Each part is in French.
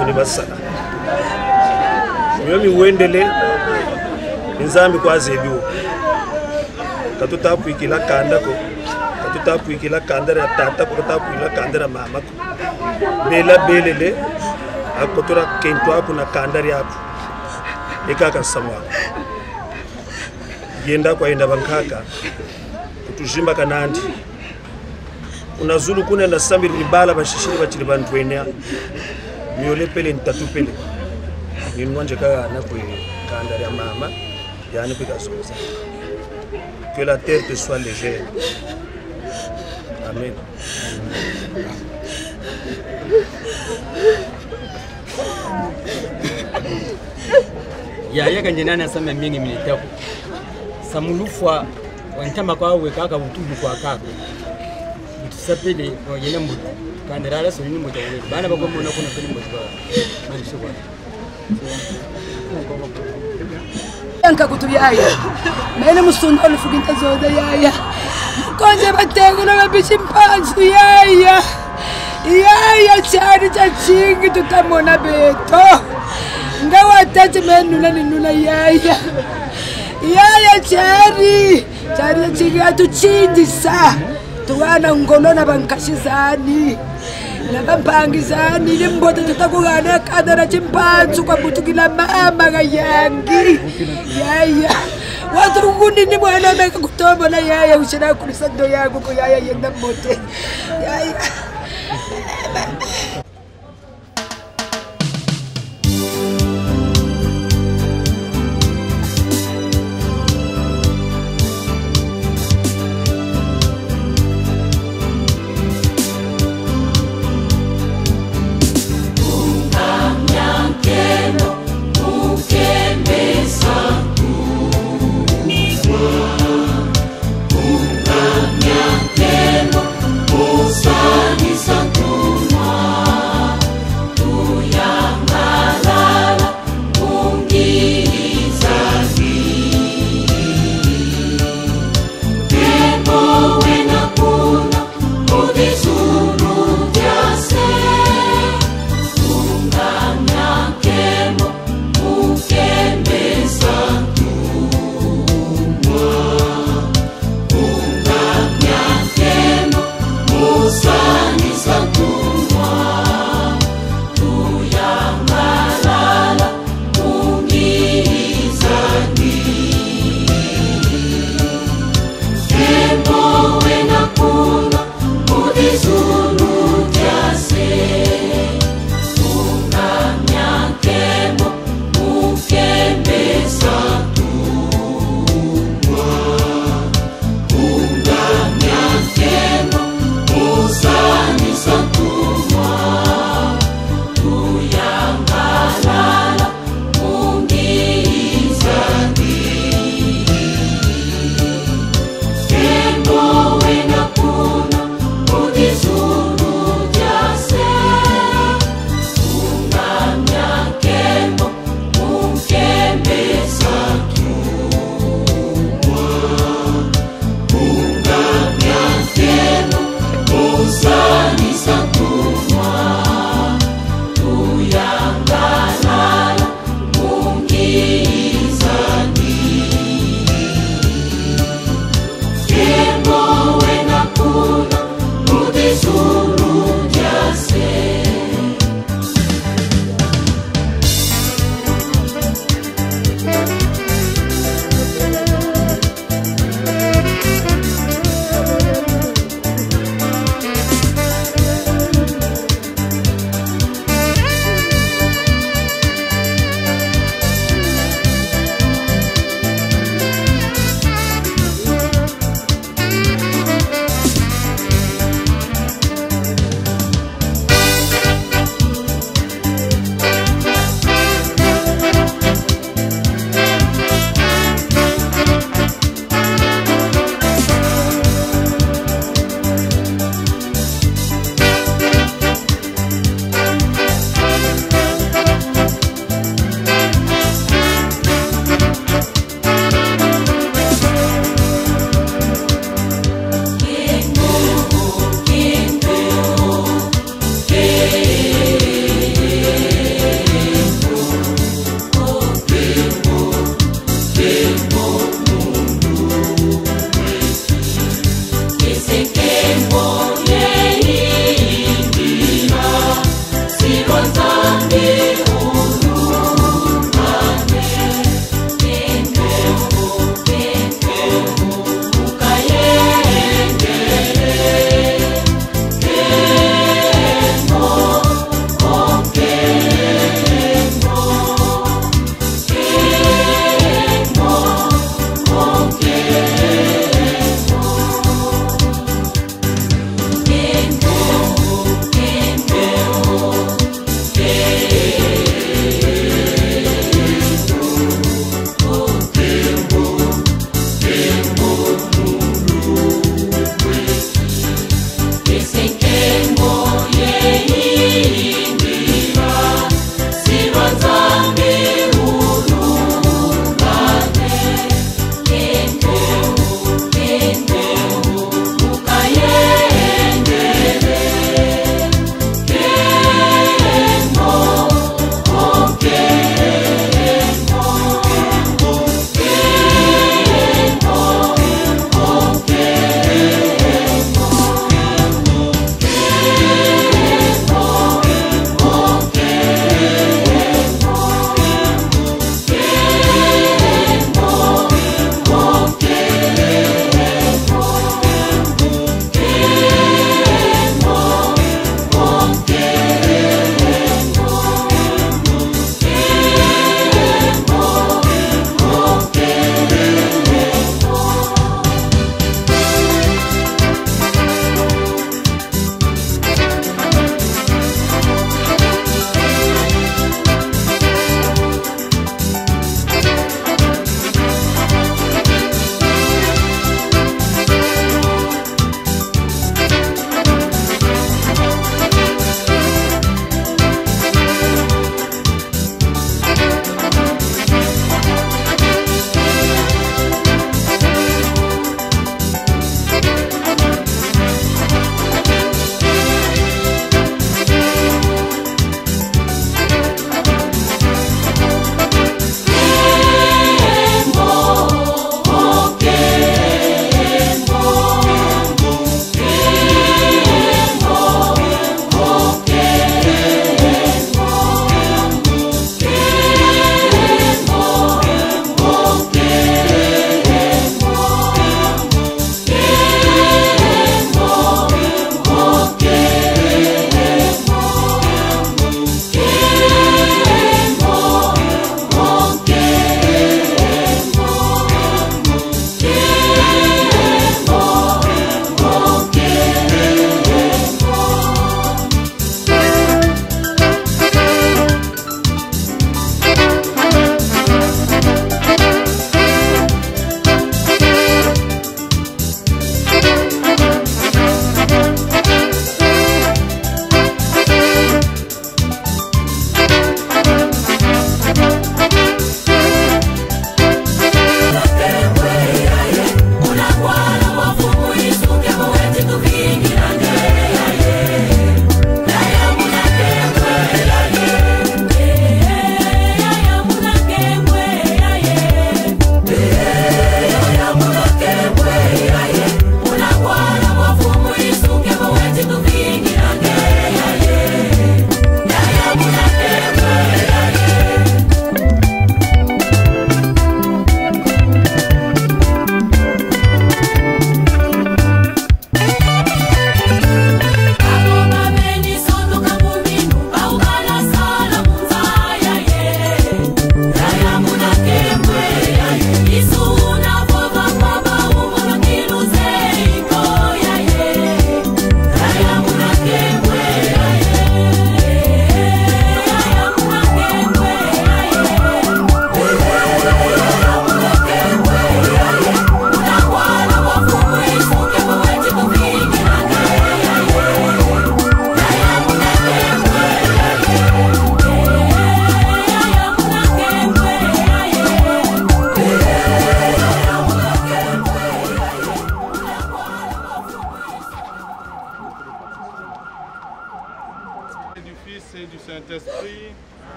soni basala yomi wendele nzambi kwaze biwo katutapuikila kanda ko katutapuikila kanda ya tata ko katutapuikila kanda ya mama ko bela belele akotora kento ako na kanda yapo ekaka samwa yenda kwa yenda bankaka kutujimba kanandi unazulu kuna na sambiri libala bashishiri bachili bantu enea miole pele ntatu pele ninwanje kaka na kwe kanda ya mama yani pika soza. Que la terre te soit légère. Amen. Ya kanjenana sama mingi militako. Samulufwa wantama kwa wekaka butubu kwa kaka. Tusapele yena mutu. Kandarara so ni mutu wewe. Bana bagombo na kuna kuni mutu ba. Manisho kwa. Yanka kutuyaya. Mene musunda olufuginta zoda yaya. Konje bategula babishimpanzu yaya. Yaya chari chachingi tutamona beto. Ngawa tati menuna ninuna yaya. Yaya chari. Chari chichingi atuchindisa. Tuwana ngolona bankashizani. Nakampangizani limbote tutakugana kadara chimpanzu kwa butukila mama gayangi. Yaya watu kundi ni mwana meka kutobo na yaya ushina kulisando yangu kwa yaya yenda mote. Yaya Santo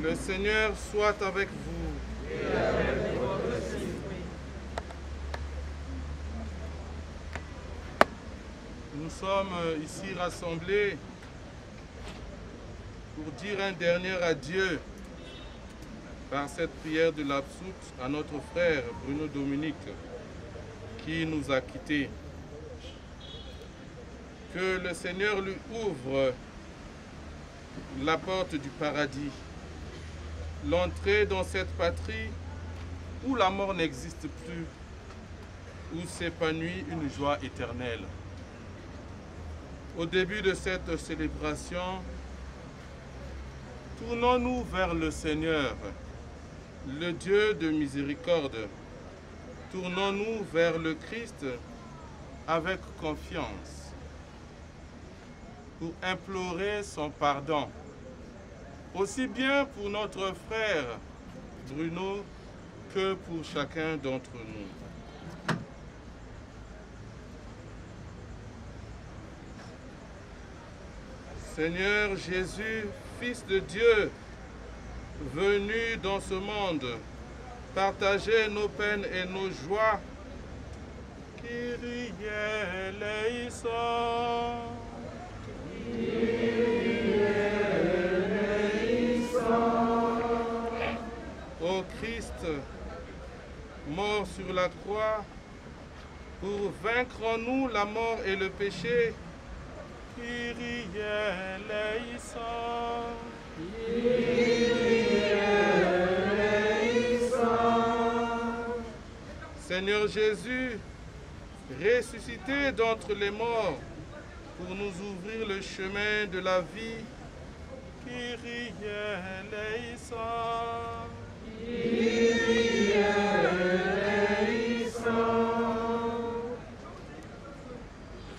Le Seigneur soit avec vous. Et avec votre esprit. Nous sommes ici rassemblés pour dire un dernier adieu par cette prière de l'Absoute à notre frère Bruno Dominique qui nous a quittés. Que le Seigneur lui ouvre la porte du paradis, l'entrée dans cette patrie où la mort n'existe plus, où s'épanouit une joie éternelle. Au début de cette célébration, tournons-nous vers le Seigneur, le Dieu de miséricorde. Tournons-nous vers le Christ avec confiance pour implorer son pardon, aussi bien pour notre frère Bruno que pour chacun d'entre nous. Seigneur Jésus, Fils de Dieu, venu dans ce monde, partager nos peines et nos joies. Kyrie eleison. Ô Christ, mort sur la croix, pour vaincre en nous la mort et le péché, Kyrie eleison. Seigneur Jésus, ressuscité d'entre les morts pour nous ouvrir le chemin de la vie, Kyrie eleison.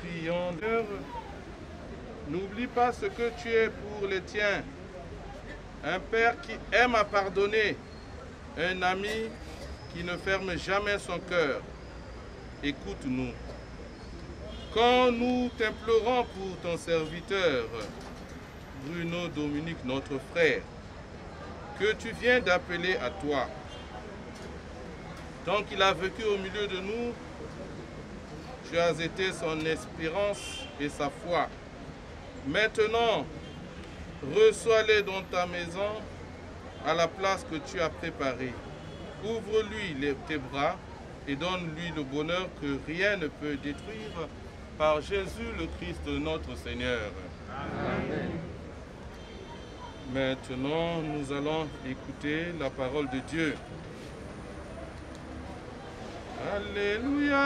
Prions, n'oublie pas ce que tu es pour les tiens. Un père qui aime à pardonner, un ami qui ne ferme jamais son cœur. Écoute-nous. Quand nous t'implorons pour ton serviteur, Bruno Dominique, notre frère, que tu viens d'appeler à toi. Tant qu'il a vécu au milieu de nous, tu as été son espérance et sa foi. Maintenant, reçois-les dans ta maison, à la place que tu as préparée. Ouvre-lui tes bras et donne-lui le bonheur que rien ne peut détruire, par Jésus le Christ notre Seigneur. Amen. Maintenant, nous allons écouter la parole de Dieu. Alléluia,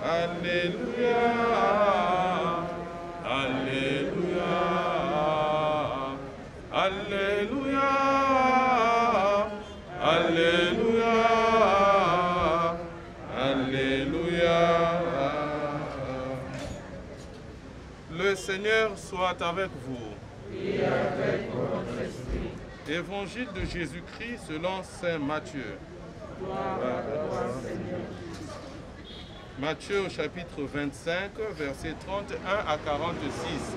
Alléluia, Alléluia, Alléluia, Alléluia, Alléluia. Le Seigneur soit avec vous. Et avec votre esprit. Évangile de Jésus-Christ selon saint Matthieu. Gloire à toi, Seigneur. Matthieu au chapitre 25, versets 31 à 46.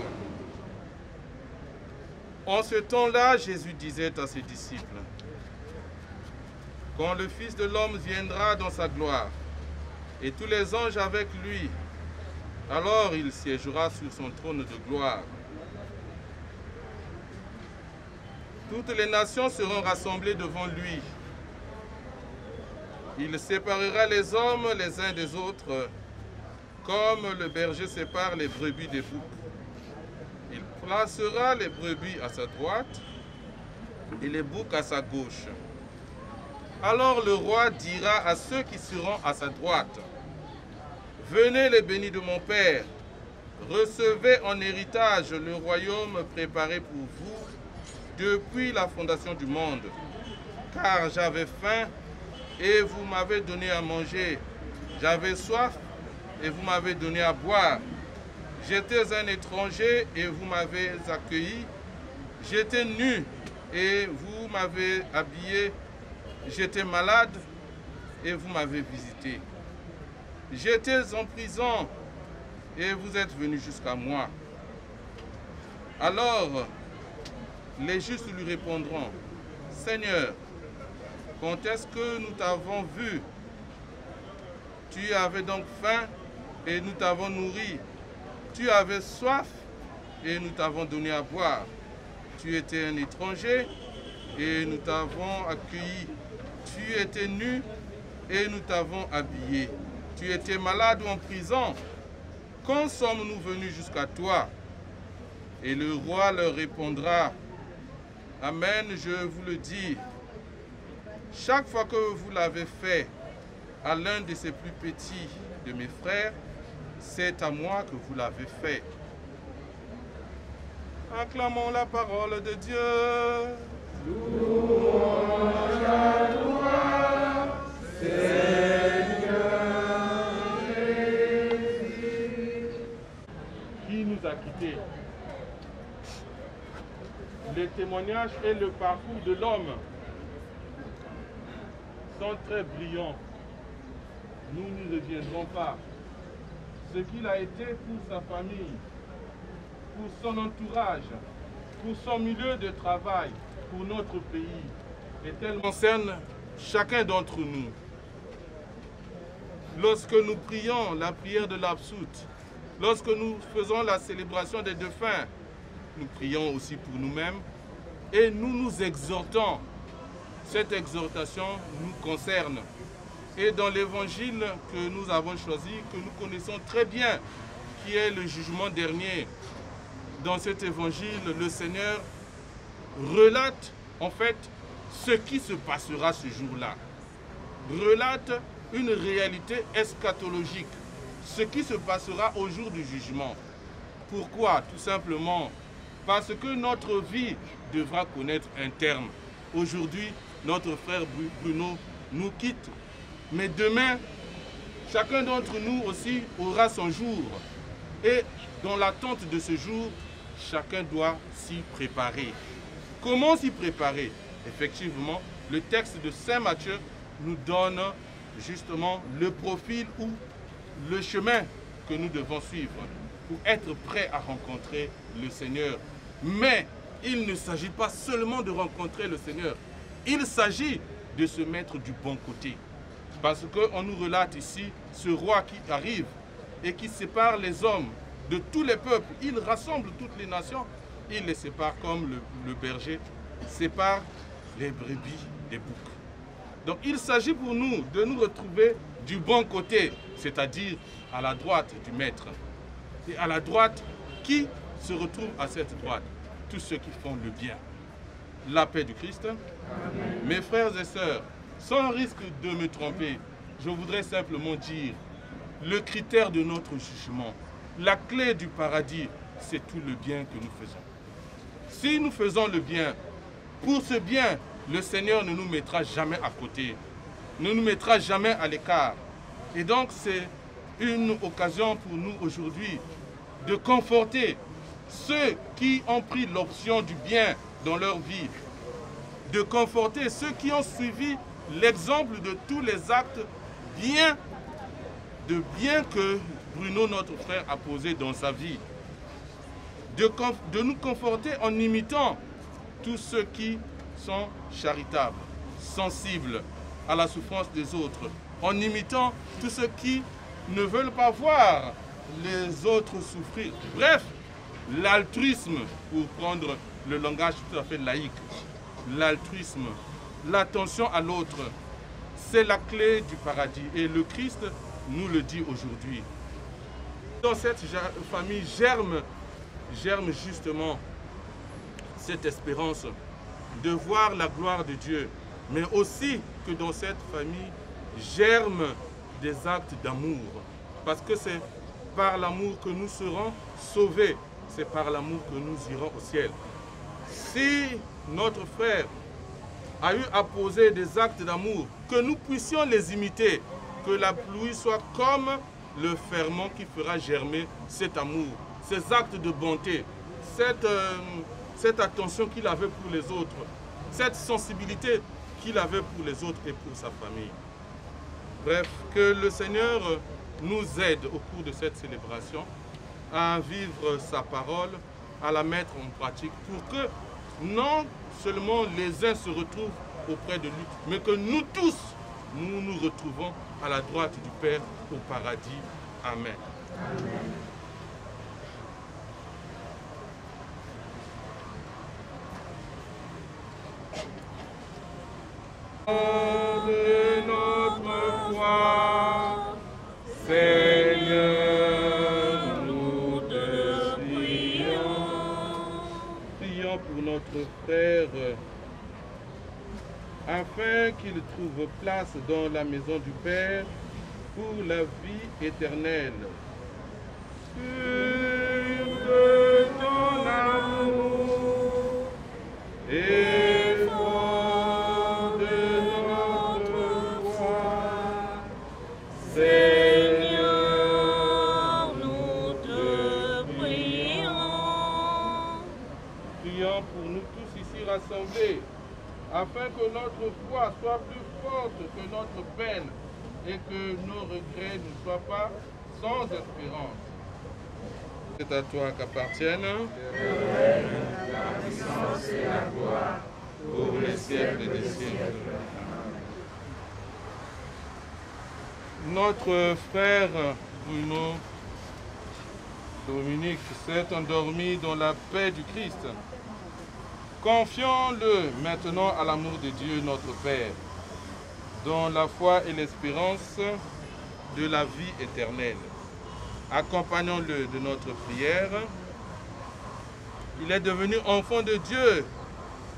En ce temps-là, Jésus disait à ses disciples, « Quand le Fils de l'homme viendra dans sa gloire, et tous les anges avec lui, alors il siégera sur son trône de gloire. Toutes les nations seront rassemblées devant lui. Il séparera les hommes les uns des autres, comme le berger sépare les brebis des boucs. Il placera les brebis à sa droite et les boucs à sa gauche. Alors le roi dira à ceux qui seront à sa droite, « Venez les bénis de mon Père, recevez en héritage le royaume préparé pour vous depuis la fondation du monde. Car j'avais faim et vous m'avez donné à manger. J'avais soif et vous m'avez donné à boire. J'étais un étranger et vous m'avez accueilli. J'étais nu et vous m'avez habillé. J'étais malade et vous m'avez visité. J'étais en prison et vous êtes venus jusqu'à moi. Alors, Les justes lui répondront, Seigneur, quand est-ce que nous t'avons vu? Tu avais donc faim et nous t'avons nourri. Tu avais soif et nous t'avons donné à boire. Tu étais un étranger et nous t'avons accueilli. Tu étais nu et nous t'avons habillé. Tu étais malade ou en prison. Quand sommes-nous venus jusqu'à toi? Et le roi leur répondra, Amen, je vous le dis. Chaque fois que vous l'avez fait à l'un de ces plus petits de mes frères, c'est à moi que vous l'avez fait. Acclamons la parole de Dieu. Louange à toi, Seigneur Jésus. Qui nous a quittés? Les témoignages et le parcours de l'homme sont très brillants. Nous n'y reviendrons pas. Ce qu'il a été pour sa famille, pour son entourage, pour son milieu de travail, pour notre pays, et tel concerne chacun d'entre nous. Lorsque nous prions la prière de l'Absoute, lorsque nous faisons la célébration des défunts, nous prions aussi pour nous-mêmes et nous nous exhortons. Cette exhortation nous concerne. Et dans l'évangile que nous avons choisi, que nous connaissons très bien, qui est le jugement dernier, dans cet évangile, le Seigneur relate en fait ce qui se passera ce jour-là. Relate une réalité eschatologique, ce qui se passera au jour du jugement. Pourquoi? Tout simplement parce que notre vie devra connaître un terme. Aujourd'hui, notre frère Bruno nous quitte. Mais demain, chacun d'entre nous aussi aura son jour. Et dans l'attente de ce jour, chacun doit s'y préparer. Comment s'y préparer? Effectivement, le texte de Saint Matthieu nous donne justement le profil ou le chemin que nous devons suivre pour être prêts à rencontrer le Seigneur. Mais il ne s'agit pas seulement de rencontrer le Seigneur. Il s'agit de se mettre du bon côté. Parce qu'on nous relate ici ce roi qui arrive et qui sépare les hommes de tous les peuples. Il rassemble toutes les nations. Il les sépare comme le berger sépare les brebis des boucs. Donc il s'agit pour nous de nous retrouver du bon côté, c'est-à-dire à la droite du maître. Et à la droite, qui se retrouve à cette droite? Tous ceux qui font le bien. La paix du Christ. Amen. Mes frères et sœurs, sans risque de me tromper, je voudrais simplement dire le critère de notre jugement, la clé du paradis, c'est tout le bien que nous faisons. Si nous faisons le bien, pour ce bien, le Seigneur ne nous mettra jamais à côté, ne nous mettra jamais à l'écart. Et donc c'est une occasion pour nous aujourd'hui de conforter ceux qui ont pris l'option du bien dans leur vie, de conforter ceux qui ont suivi l'exemple de tous les actes bien que Bruno, notre frère, a posé dans sa vie. De nous conforter en imitant tous ceux qui sont charitables, sensibles à la souffrance des autres, en imitant tous ceux qui ne veulent pas voir les autres souffrir. Bref, l'altruisme, pour prendre le langage tout à fait laïque, l'altruisme, l'attention à l'autre, c'est la clé du paradis. Et le Christ nous le dit aujourd'hui. Dans cette famille germe justement cette espérance de voir la gloire de Dieu, mais aussi que dans cette famille germent des actes d'amour. Parce que c'est par l'amour que nous serons sauvés, c'est par l'amour que nous irons au ciel. Si notre frère a eu à poser des actes d'amour, que nous puissions les imiter, que la pluie soit comme le ferment qui fera germer cet amour, ces actes de bonté, cette attention qu'il avait pour les autres, cette sensibilité qu'il avait pour les autres et pour sa famille. Bref, que le Seigneur nous aide au cours de cette célébration à vivre sa parole, à la mettre en pratique pour que non seulement les uns se retrouvent auprès de lui, mais que nous tous, nous nous retrouvons à la droite du Père au paradis. Amen. Amen. De notre foi, Seigneur, nous te prions. Prions pour notre frère, afin qu'il trouve place dans la maison du Père pour la vie éternelle. Pur de ton amour et fort de notre foi, Seigneur, nous te prions. Prions pour nous tous ici rassemblés, afin que notre foi soit plus forte que notre peine et que nos regrets ne soient pas sans espérance. C'est à toi qu'appartiennent la puissance et la gloire pour les siècles des siècles. Notre frère Bruno Dominique s'est endormi dans la paix du Christ. Confions-le maintenant à l'amour de Dieu notre Père, dans la foi et l'espérance de la vie éternelle. Accompagnons-le de notre prière. Il est devenu enfant de Dieu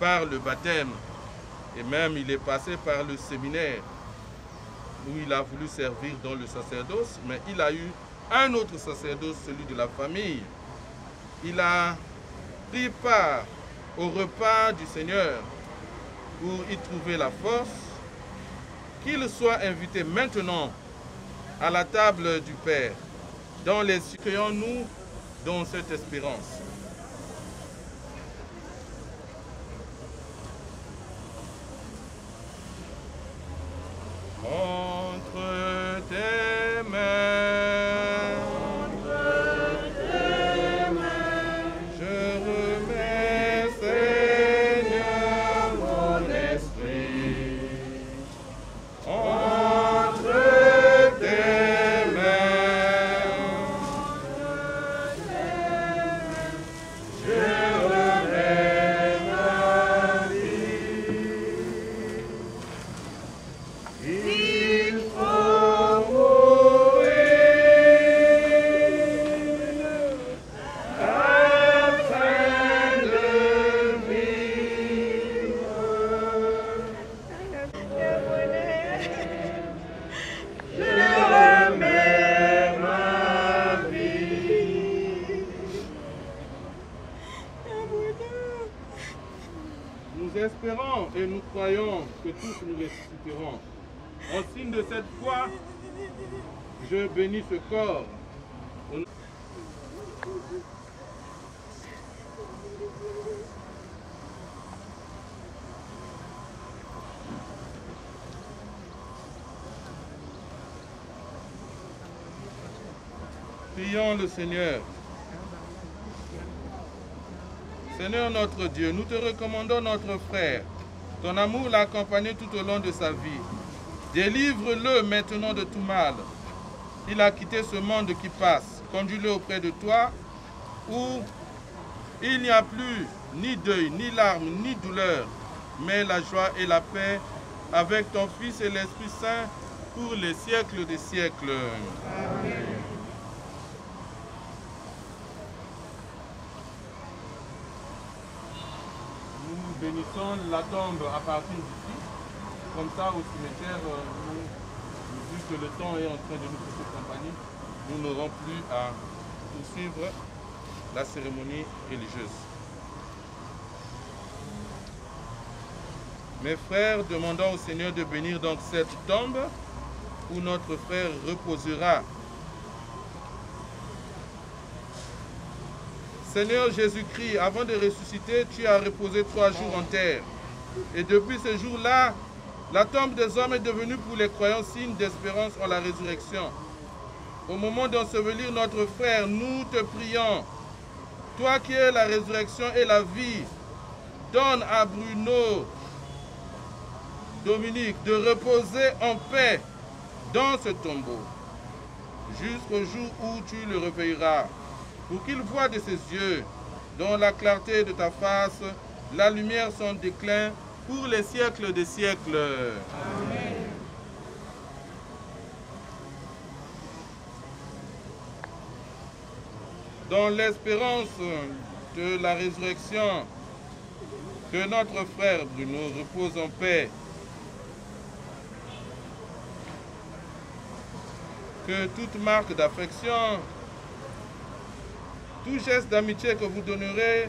par le baptême et même il est passé par le séminaire où il a voulu servir dans le sacerdoce, mais il a eu un autre sacerdoce, celui de la famille. Il a pris part au repas du Seigneur pour y trouver la force. Qu'il soit invité maintenant à la table du Père. Dans les Créons-nous dans cette espérance. Entre tes mains, je remets, Seigneur, mon esprit. Entre tes mains, je remets ma vie. Il faut mourir afin de vivre. Je remets ma vie. Nous espérons et nous croyons que tous nous ressusciterons. En signe de cette foi, je bénis ce corps. Prions le Seigneur. Seigneur notre Dieu, nous te recommandons notre frère. Ton amour l'a accompagné tout au long de sa vie. Délivre-le maintenant de tout mal. Il a quitté ce monde qui passe. Conduis-le auprès de toi, où il n'y a plus ni deuil, ni larmes, ni douleur, mais la joie et la paix avec ton Fils et l'Esprit Saint pour les siècles des siècles. Amen. Nous bénissons la tombe à partir d'ici. Comme ça, au cimetière, vu que le temps est en train de nous faire compagnie, nous n'aurons plus à poursuivre la cérémonie religieuse. Mes frères, demandons au Seigneur de bénir donc cette tombe où notre frère reposera. Seigneur Jésus-Christ, avant de ressusciter, tu as reposé 3 jours en terre. Et depuis ce jour-là, la tombe des hommes est devenue pour les croyants signe d'espérance en la résurrection. Au moment d'ensevelir notre frère, nous te prions, toi qui es la résurrection et la vie, donne à Bruno Dominique de reposer en paix dans ce tombeau, jusqu'au jour où tu le réveilleras, pour qu'il voie de ses yeux, dans la clarté de ta face, la lumière son déclin pour les siècles des siècles. Amen. Dans l'espérance de la résurrection, que notre frère Bruno repose en paix, que toute marque d'affection, tout geste d'amitié que vous donnerez,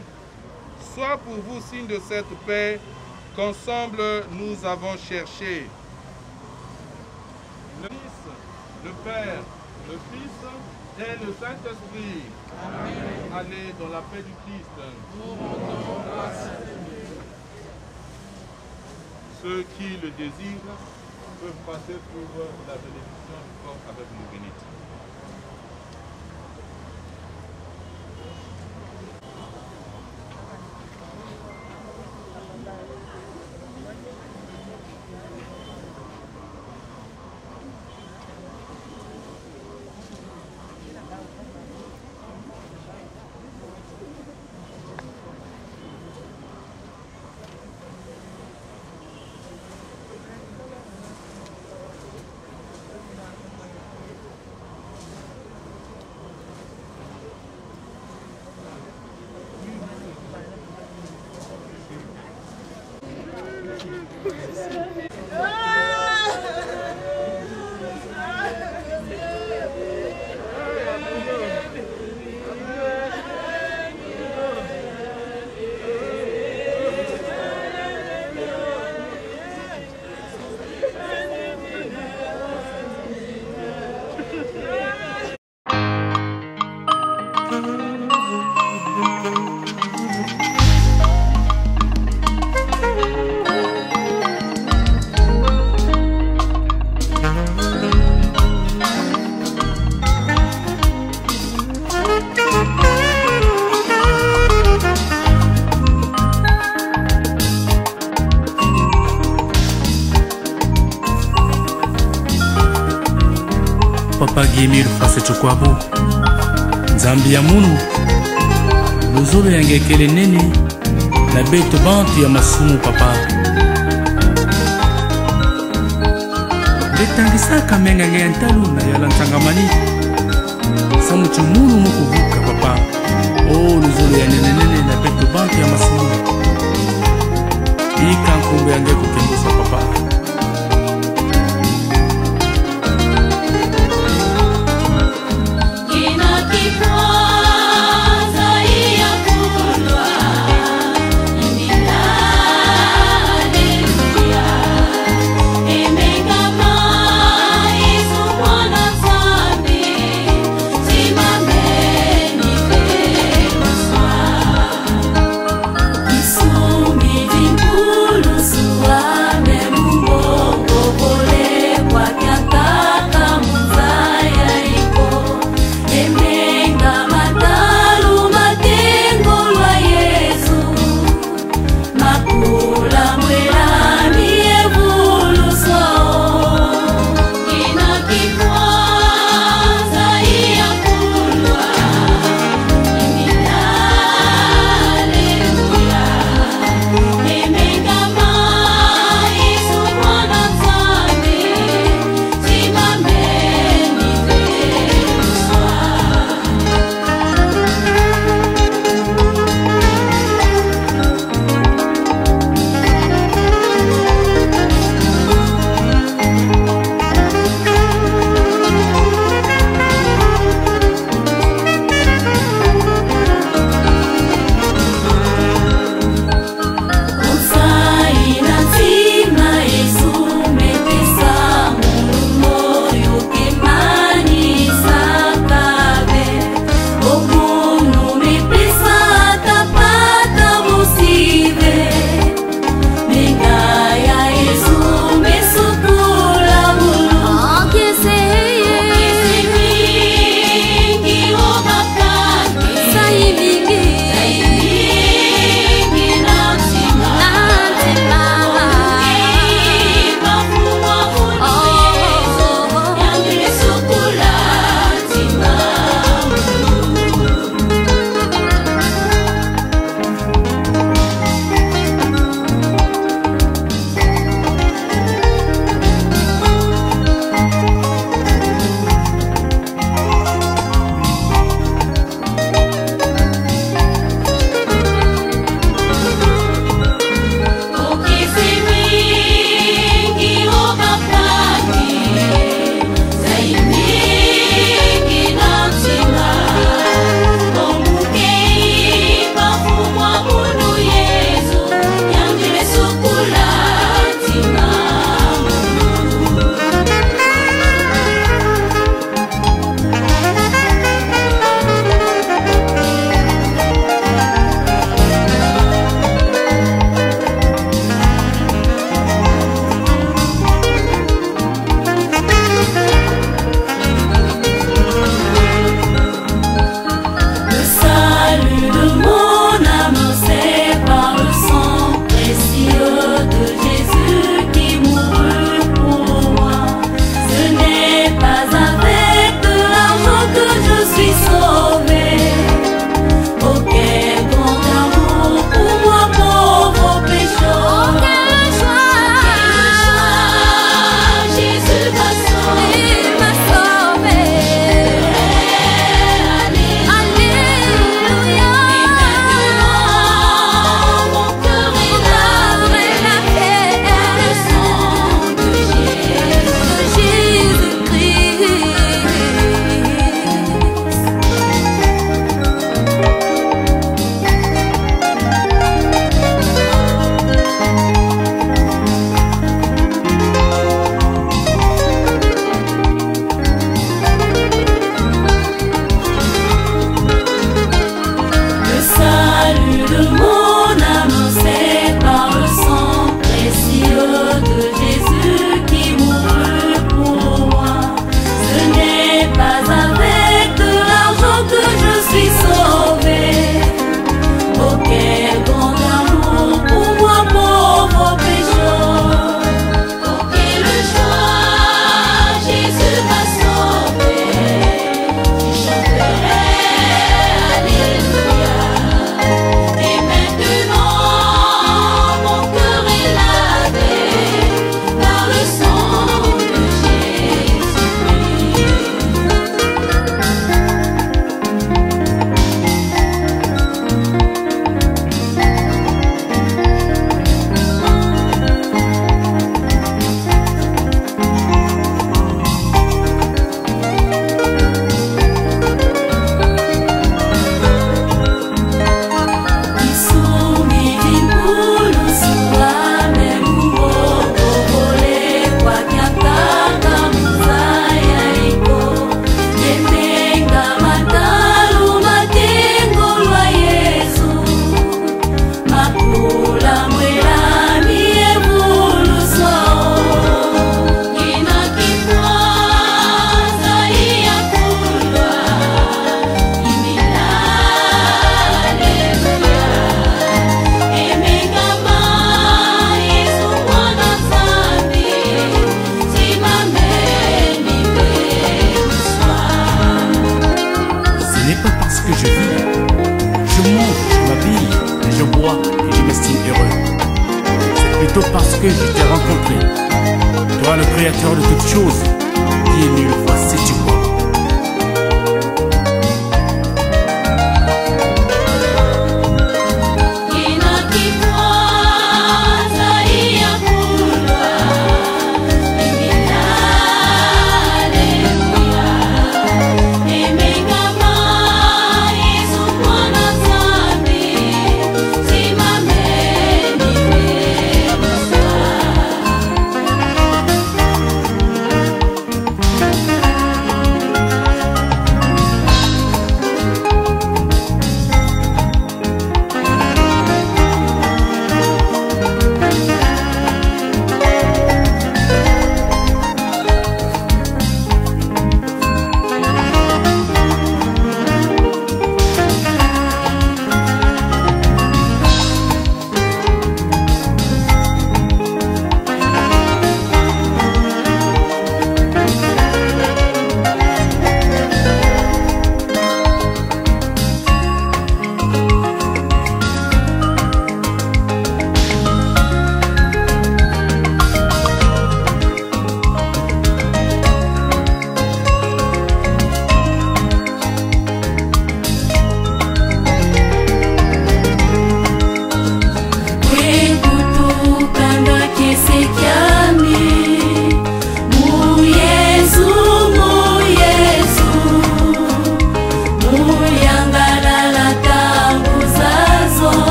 soit pour vous signe de cette paix qu'ensemble nous avons cherché. Le Fils, le Père, le Fils et le Saint-Esprit. Allez dans la paix du Christ. Ceux qui le désirent peuvent passer pour la bénédiction du corps avec nous bénite. Papa Guémir face Chokwabu Nzambi ya munu Luzulu yangekele nene Na beto bantu ya masumu papa Letangisaka menga ngentalu na yalantangamani Samuchu munu mukuvuka papa Oh Luzulu ya nene na beto bantu ya masumu Ika nkumbu yange kukembusa papa toi que je m'estime heureux. C'est plutôt parce que je t'ai rencontré, toi le créateur de toutes choses, qui est mille fois si tu crois.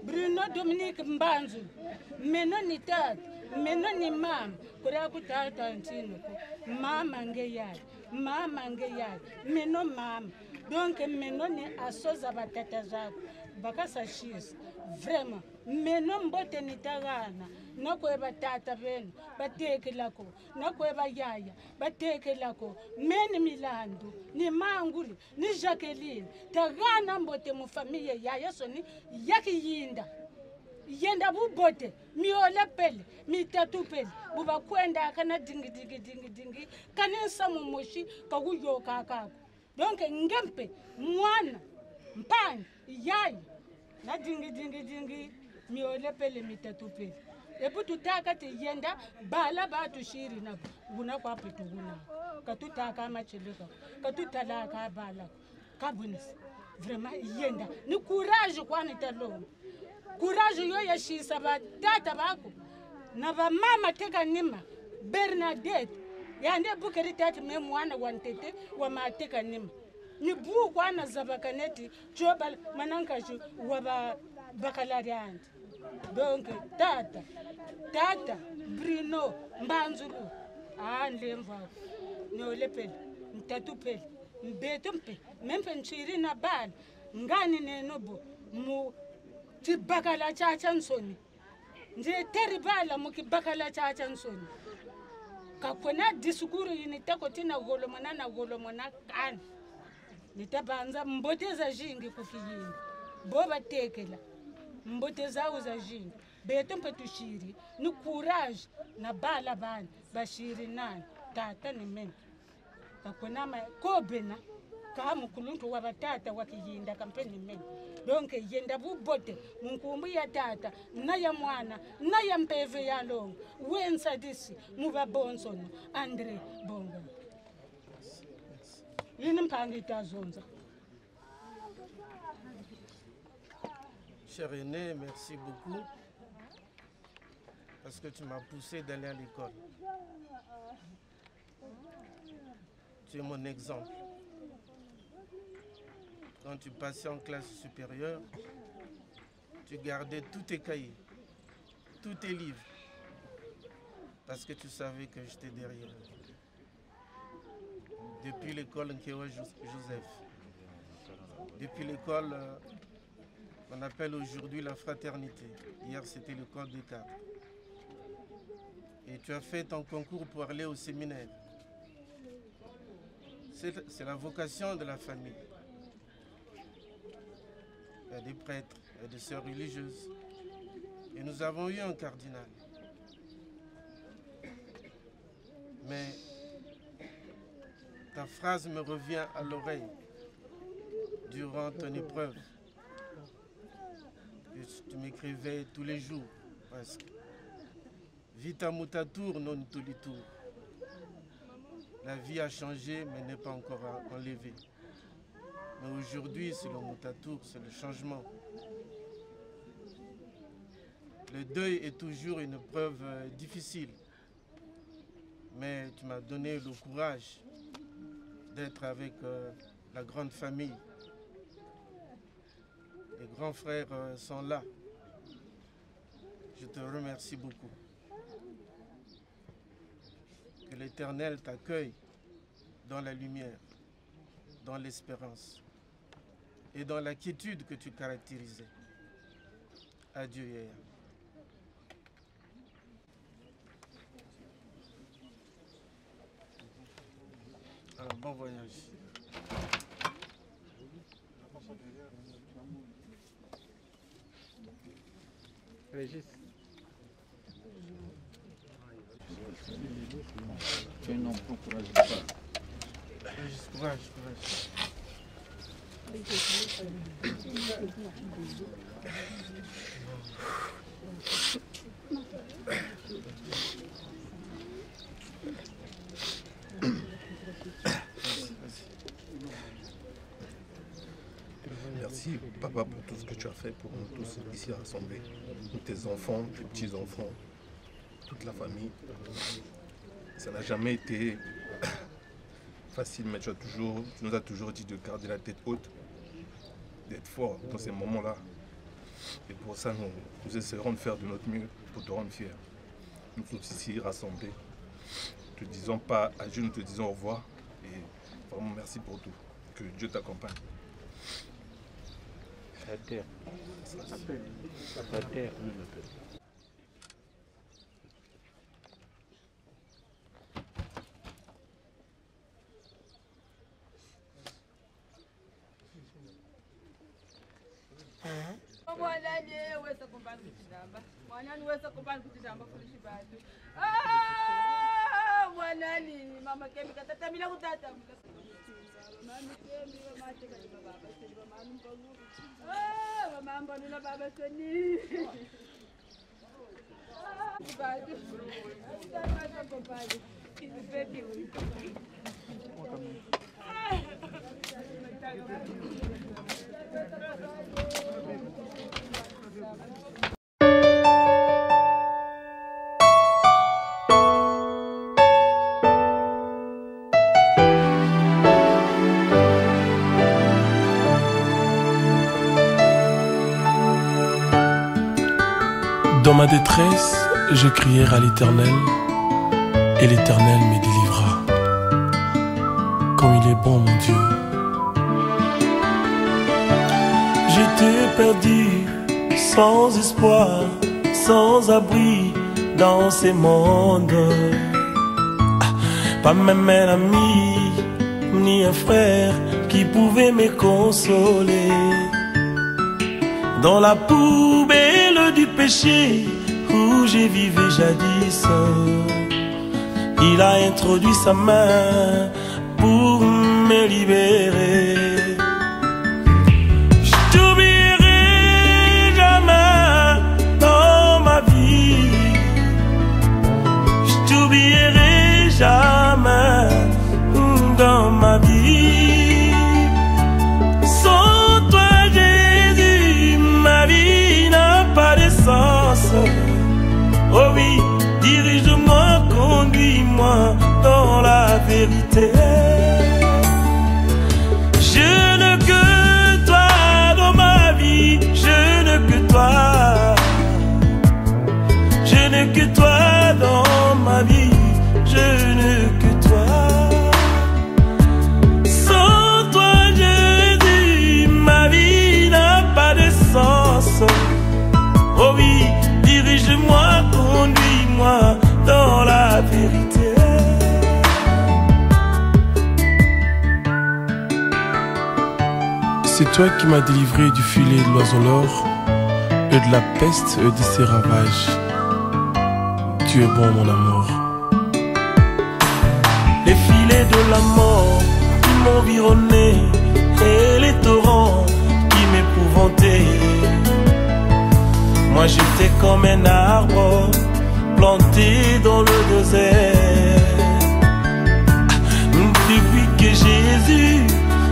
Bruno Dominique Mbanzu, meno ni tata, meno ni mama, kura kutata ntino, mama ngeyari, meno mama. Donc meno ni asoza batata zako, bakasa shisa, vraiment, meno mbote ni tagana, nakwe batata benu, bateke lako, nakwe bayaya, bateke lako, meni Milandu, ni Manguri, ni Jacqueline, tagana mbote mu famille yaya soni, yaki yinda. Yenda bubote, miole pele, mitatu pele, buba kwenda kana dingi, kanisa mumoshi, kaguyo kakako. Donc ngempe, mwana, mpani, yai, na dingi, miole pele, mitatu pele. Epu tutaka te yenda, bala ba tushiri na guna kwa petu guna. Katutaka macheleka, katutalaka bala, kabunis. Vraiment yenda, ni courage kwa nitalongo. Courage yo yashisa batata bako na ba mama teka nima Bernadette yande bukeri tati me mwana wantete wa mateka nima ni bu kwana zabakaneti jobal manankaji wa bakalariant. Donc tata Bruno Mbanzulu ndemva no lepele mtatu pele mbetumpe mempe nchiri na bal ngani nenobo mu Bakala chacha nsoni. Nje teribala mukibakala chacha nsoni. Kakona disukuru yinitako tina golomona na golomona kan. Nitabanza mboteza jingi kukiyini. Boba tekela. Mboteza uza jingi. Betumpe tushiri. Ni courage na bala bani. Bashiri nani. Tata ni meni. Kakona ma kobena. Kamu kuluntu wa batata wakiyinda kampeni meni. Donc yenda bubote munkumbu ya tata na ya mwana na ya mpeve ya longo wensa disi muba bonsono André Bongo yini mpangi tazonza. Cher aîné, merci beaucoup parce que tu m'as poussé d'aller à l'école. Tu es mon exemple. Quand tu passais en classe supérieure, tu gardais tous tes cahiers, tous tes livres, parce que tu savais que j'étais derrière. Depuis l'école Nkewa Joseph, depuis l'école qu'on appelle aujourd'hui la fraternité. Hier, c'était l'école des cadres. Et tu as fait ton concours pour aller au séminaire. c'est la vocation de la famille. Il y a des prêtres, il y a des sœurs religieuses. Et nous avons eu un cardinal. Mais ta phrase me revient à l'oreille durant ton épreuve. Tu m'écrivais tous les jours, presque. Vita mutatur non tulitur. La vie a changé, mais n'est pas encore enlevée. Mais aujourd'hui, c'est le mutatur, c'est le changement. Le deuil est toujours une preuve difficile. Mais tu m'as donné le courage d'être avec la grande famille. Les grands frères sont là. Je te remercie beaucoup. Que l'Éternel t'accueille dans la lumière, dans l'espérance et dans la quiétude que tu caractérisais. Adieu, Yaya. Alors, bon voyage. Régis. Tu es un homme courageux. Régis, courage, courage. Merci, papa, pour tout ce que tu as fait pour nous tous ici rassemblés. Tes enfants, tes petits-enfants, toute la famille. Ça n'a jamais été facile, mais tu nous as toujours dit de garder la tête haute, d'être fort dans ces moments-là. Et pour ça, nous essaierons de faire de notre mieux pour te rendre fier. Nous tous ici rassemblés, te disons pas adieu, nous te disons au revoir. Et vraiment merci pour tout. Que Dieu t'accompagne. La terre. La terre. Mwanani mama kemi katata mila kutata mama kemi mama cheka baba seni mama mpangu mama nuna baba seni bado sana kompani baby Dans ma détresse, je crierai à l'Éternel, et l'Éternel me délivra. Comme il est bon, mon Dieu. J'étais perdu, sans espoir, sans abri dans ces mondes. Pas même un ami, ni un frère qui pouvait me consoler. Dans la poubelle du péché où j'ai vécu jadis, il a introduit sa main pour me libérer. Je t'oublierai jamais dans ma vie, je t'oublierai jamais dans ma vie. Sans toi Jésus, ma vie n'a pas de sens. Oh oui, dirige-moi, conduis-moi dans la vérité. C'est toi qui m'as délivré du filet de l'oiseleur et de la peste et de ses ravages. Tu es bon, mon amour. Les filets de la mort qui m'environnaient et les torrents qui m'épouvantaient. Moi j'étais comme un arbre planté dans le désert. Depuis que Jésus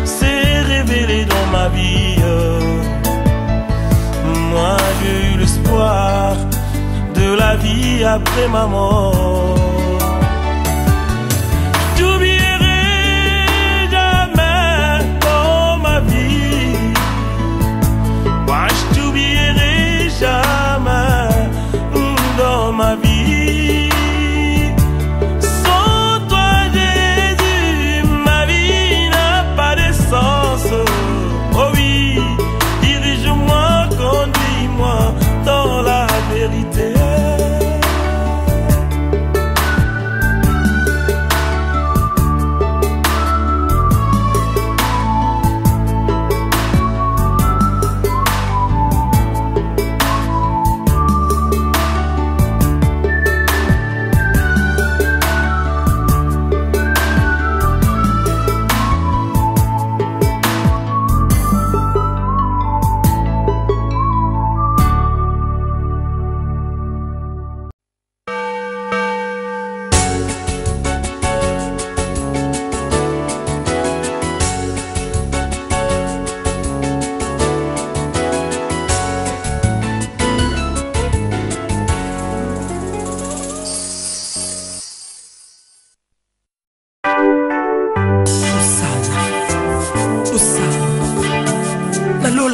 s'est révélé dans ma vie, moi j'ai eu l'espoir de la vie après ma mort. Je t'oublierai jamais dans ma vie. Moi je t'oublierai jamais dans ma vie. Sans toi Jésus, ma vie n'a pas de sens. Oh oui, dirige-moi, conduis-moi dans la vérité.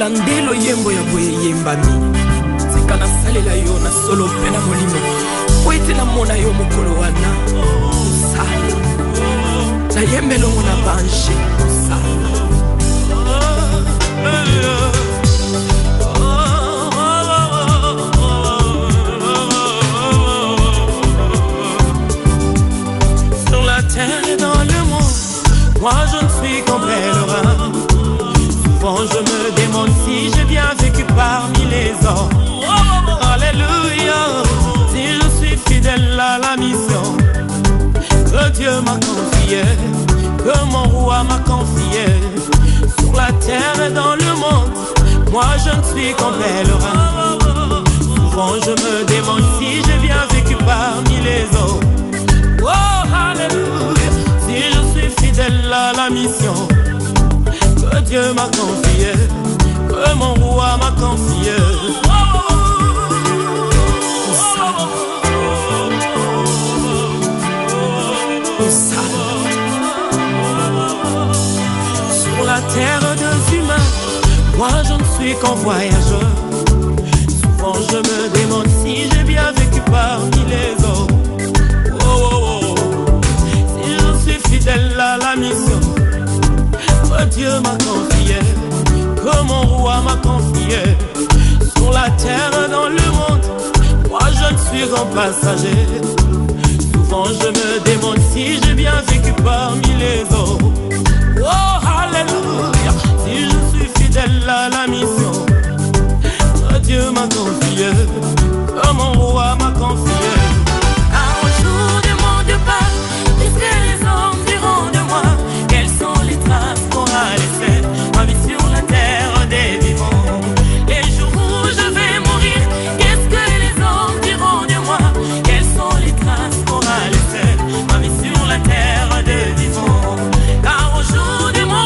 Ndelo yembo ya boye yembami zikana salela yo na solo pena molimo oite na mona yo mokolo wana sala na yembelo mona banche sala sur la terre et dans le monde moi je ne suis qu'un pèlerin. Souvent je me demande si j'ai bien vécu parmi les hommes. Alléluia, si je suis fidèle à la mission que Dieu m'a confiée, que mon roi m'a confiée. Sur la terre et dans le monde, moi je ne suis qu'un pèlerin. Souvent je me demande si j'ai bien vécu parmi les hommes. Oh, alléluia, si je suis fidèle à la mission que Dieu m'a confié, que mon roi m'a confié. Sur la terre des humains, moi je ne suis qu'un voyageur. Souvent je me demande si j'ai bien vécu parmi les hommes. Oh, oh, oh. Si je suis fidèle à la mission que Dieu m'a confié, que mon roi m'a confié. Sur la terre, dans le monde, moi je ne suis qu'un passager. Souvent je me demande si j'ai bien vécu parmi les hommes. Oh, alléluia, si je suis fidèle à la mission que Dieu m'a confié, que mon roi m'a confié. Un jour de mon départ, qu'est-ce que les hommes diront de moi? Quelles sont les traces qu'aura laissées ma vie sur la terre des vivants? Les jours où je vais mourir, qu'est-ce que les hommes diront de moi? Quelles sont les traces qu'aura laissées ma vie sur la terre des vivants? Car au jour de mon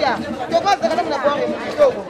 Tulia. Tokoza kama na kwa kidogo.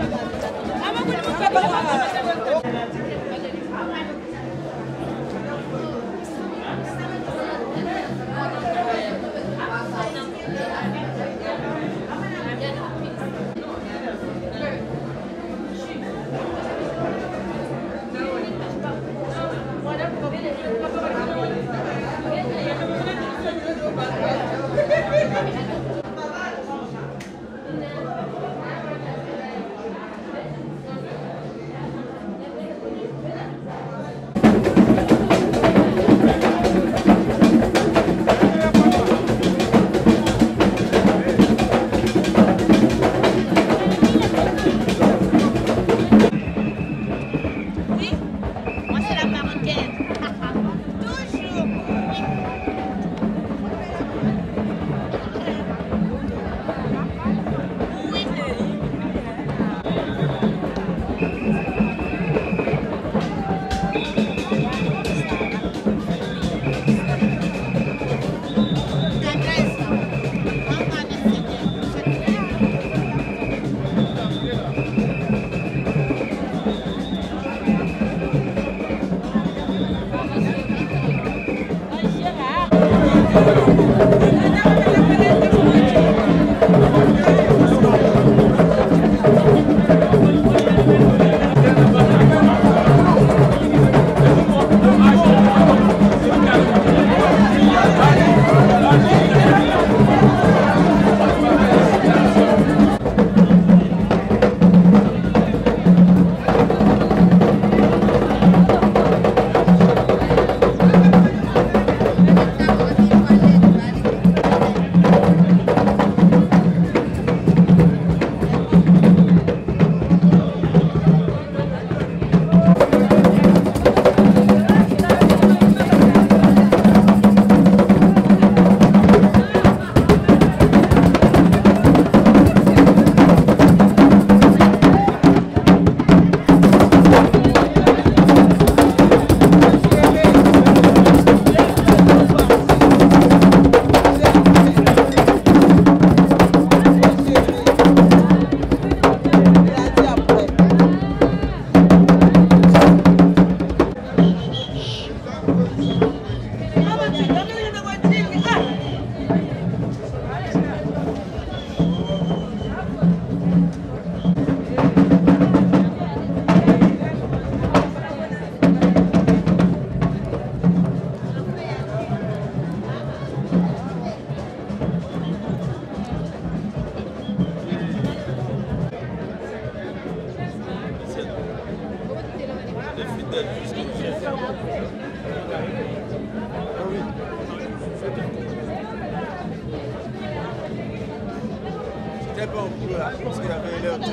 C'était pas un peu là, parce qu'il y avait l'heure de 9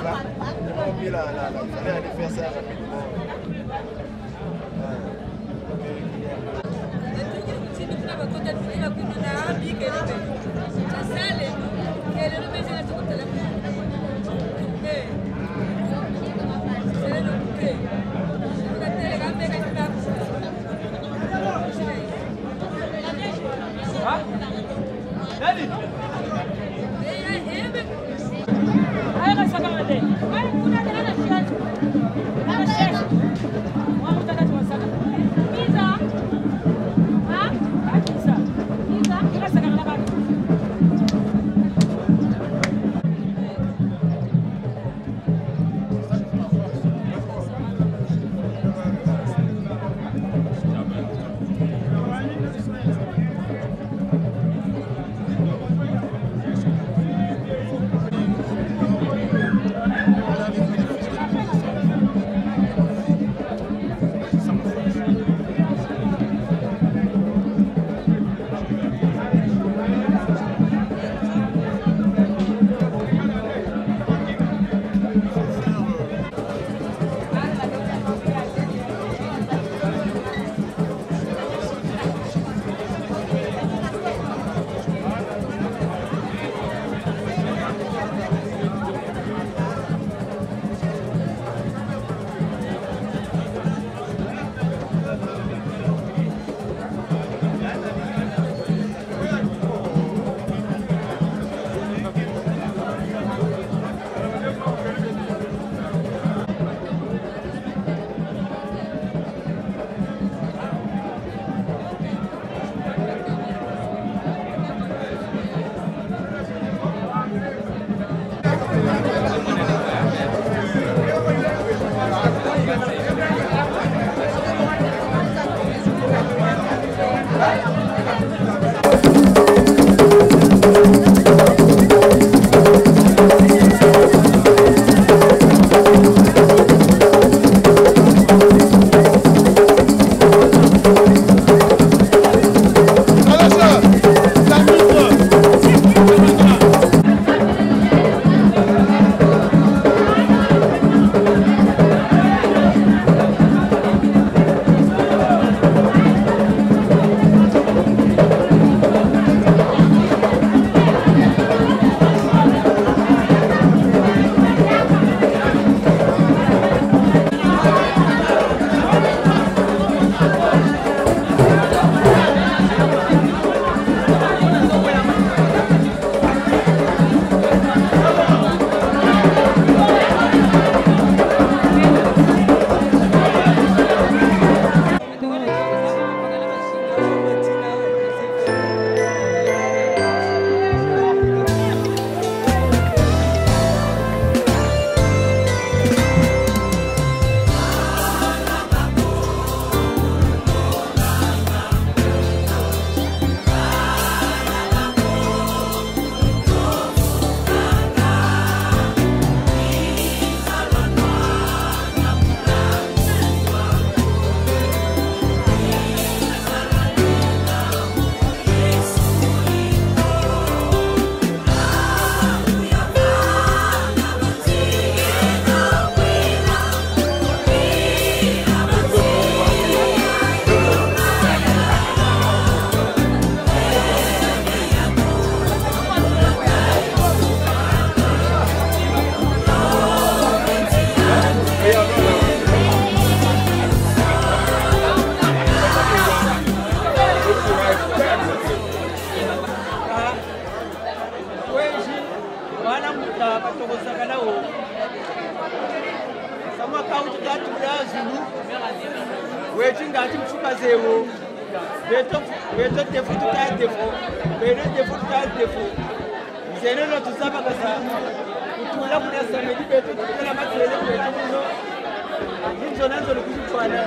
là. On a mis là, il fallait aller faire ça rapidement. wechinga ati mfuka zewo beto defu tuta defu bene defu tuta defu zenelo tuzaba kasa kutula kuna samedi beto tukela matele beto kuno hizo nazo nikufanya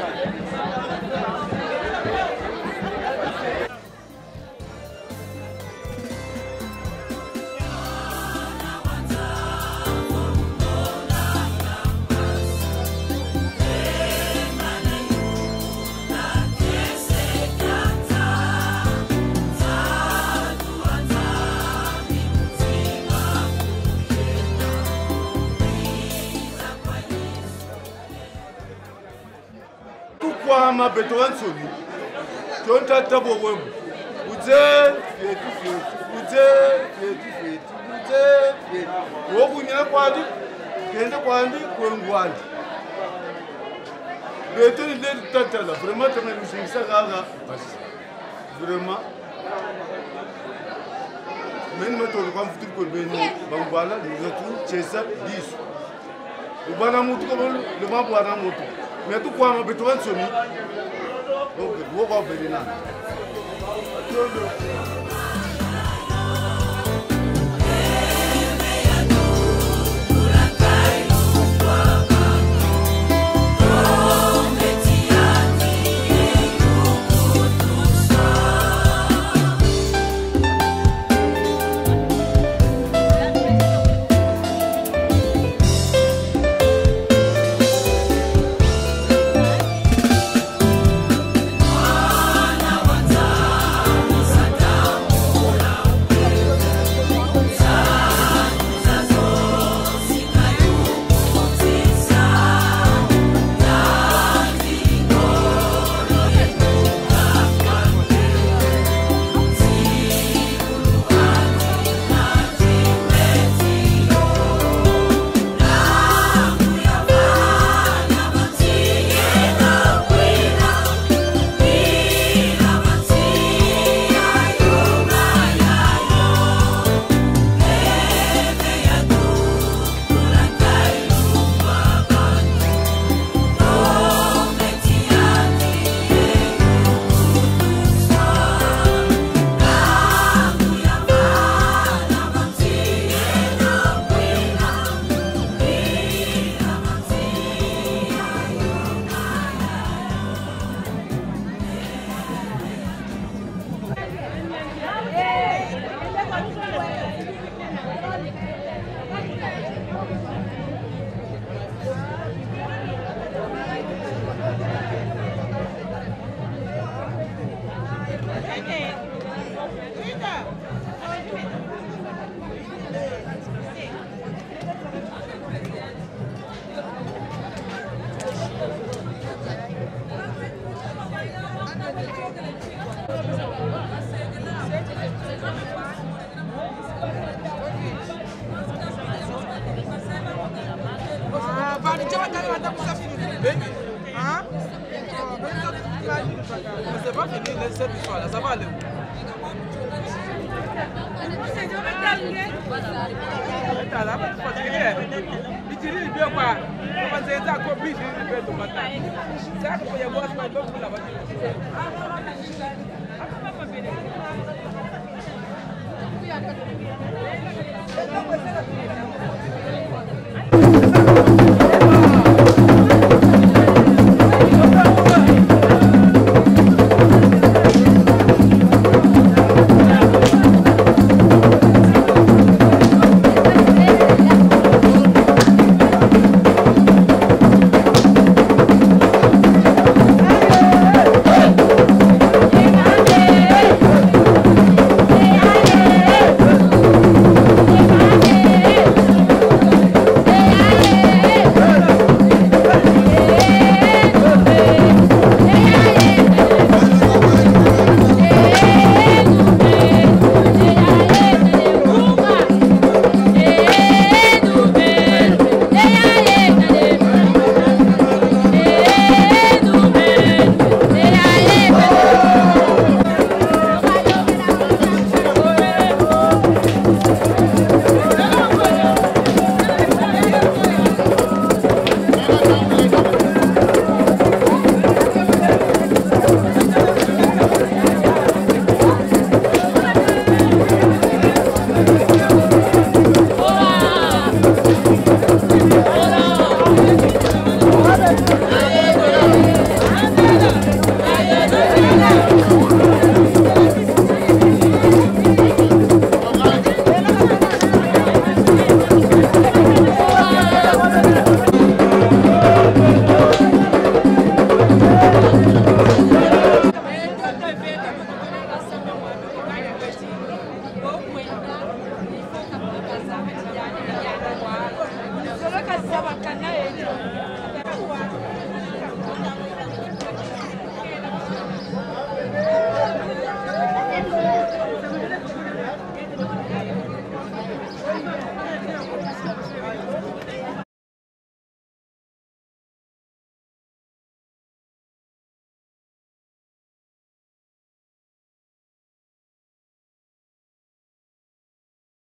kwama beto wansoni tonta tabo wemu uze fetu uze fetu uze fetu wokunyela kwandi kende kwandi kwengwandi beto ni leli tatala vraiment tanga lusingisa gaga basi vraiment meni matolo kwa mfutur ko beni bangwala ni tu chesa disu ubana mutu ko le mambo ana mutu mais tout quoi, on peut soni. Donc, vous avez là. C'est pas fini cette histoire là, ça va aller où? Thank you.